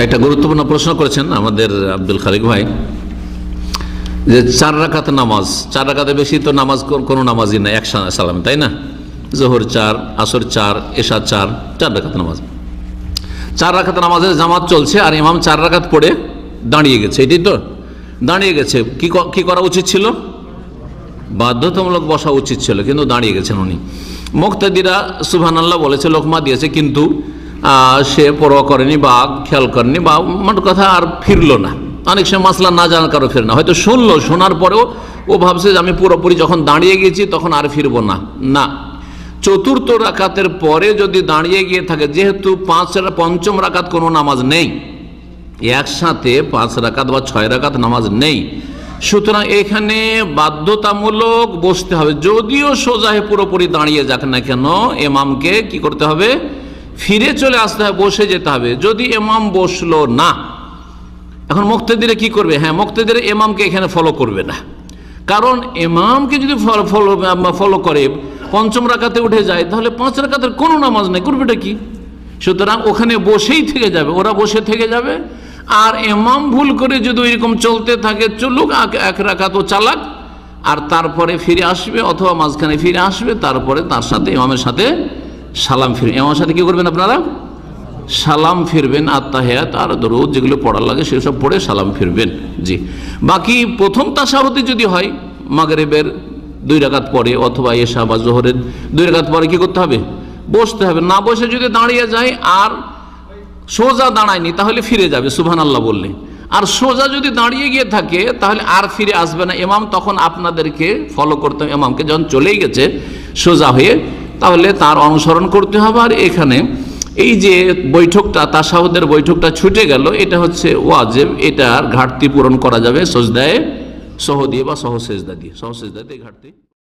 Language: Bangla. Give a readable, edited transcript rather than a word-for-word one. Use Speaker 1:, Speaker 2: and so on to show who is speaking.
Speaker 1: একটা গুরুত্বপূর্ণ প্রশ্ন করেছেন আমাদের আব্দুল খালিক ভাই, যে 4 রাকাত নামাজ, 4 রাকাতের বেশি তো নামাজ কোনো নামাজই নাই এক সালামে, তাই না? জোহর 4, আসর 4, এশা 4, 4 রাকাত নামাজ। 4 রাকাত নামাজের জামাত চলছে আর ইমাম 4 রাকাত পড়ে দাঁড়িয়ে গেছে, এটাই তো দাঁড়িয়ে গেছে। কি করা উচিত ছিল? বাধ্যতামূলক বসা উচিত ছিল, কিন্তু দাঁড়িয়ে গেছেন উনি। মুক্তাদিরা সুবহানাল্লাহ বলেছে, লোকমা দিয়েছে, কিন্তু সে পরোয়া করেনি বা খেয়াল করেনি বা মোট কথা আর ফিরলো না। অনেক সময় মাসলা না জানার কারো ফিরে না, হয়তো শুনলো, শোনার পরেও ও ভাবছে যে আমি পুরোপুরি যখন দাঁড়িয়ে গেছি তখন আর ফিরবো না। না, 4র্থ রাকাতের পরে যদি দাঁড়িয়ে গিয়ে থাকে, যেহেতু 5ম রাকাত কোনো নামাজ নেই, একসাথে 5 রাকাত বা 6 রাকাত নামাজ নেই, সুতরাং এখানে বাধ্যতামূলক বসতে হবে। যদিও সোজা হয়ে পুরোপুরি দাঁড়িয়ে যাক না কেন, ইমামকে কি করতে হবে? ফিরে চলে আসতে হবে, বসে যেতে হবে। যদি ইমাম বসলো না, এখন মুক্তাদিরা কি করবে? হ্যাঁ, মুক্তাদিরা ইমামকে এখানে ফলো করবে না, কারণ ইমামকে যদি ফলো করে 5ম রাকাতে উঠে যায়, তাহলে 5 রাকাতের কোনো নামাজ নেই, করবেটা কি? সুতরাং ওখানে বসেই থেকে যাবে, ওরা বসে থেকে যাবে। আর ইমাম ভুল করে যদি এরকম চলতে থাকে, চলুক, 1 রাকাত ও চালাক, আর তারপরে ফিরে আসবে অথবা মাঝখানে ফিরে আসবে, তারপরে তার সাথে ইমামের সাথে সালাম ফিরবে। ইমামের সাথে কি করবেন আপনারা? সালাম ফিরবেন, আত্তাহিয়াত আর দরুদ যেগুলো পড়ার লাগে সেসব পড়ে সালাম ফিরবেন। জি, বাকি প্রথম তাশাহুদে যদি হয়, মাগরিবের 2 রাকাত পরে অথবা এশা বা জোহরের 2 রাকাত পরে কি করতে হবে? বসতে হবে। না বসে যদি দাঁড়িয়ে যায় আর সোজা দাঁড়ায়নি, তাহলে ফিরে যাবে সুবহানাল্লাহ বললে। আর সোজা যদি দাঁড়িয়ে গিয়ে থাকে, তাহলে আর ফিরে আসবে না ইমাম, তখন আপনাদেরকে ফলো করতে হবে। ইমামকে যখন চলেই গেছে সোজা হয়ে, তাহলে তার অনুসরণ করতে হবে। আর এখানে এই যে বৈঠকটা, তাশাহুদের বৈঠকটা ছুটে গেল, এটা হচ্ছে ওয়াজিব। এটার ঘাটতি পূরণ করা যাবে সজদায়ে সহ দিয়ে বা সহ সেজদা দিয়ে, সহ সেজদাতে ঘাটতি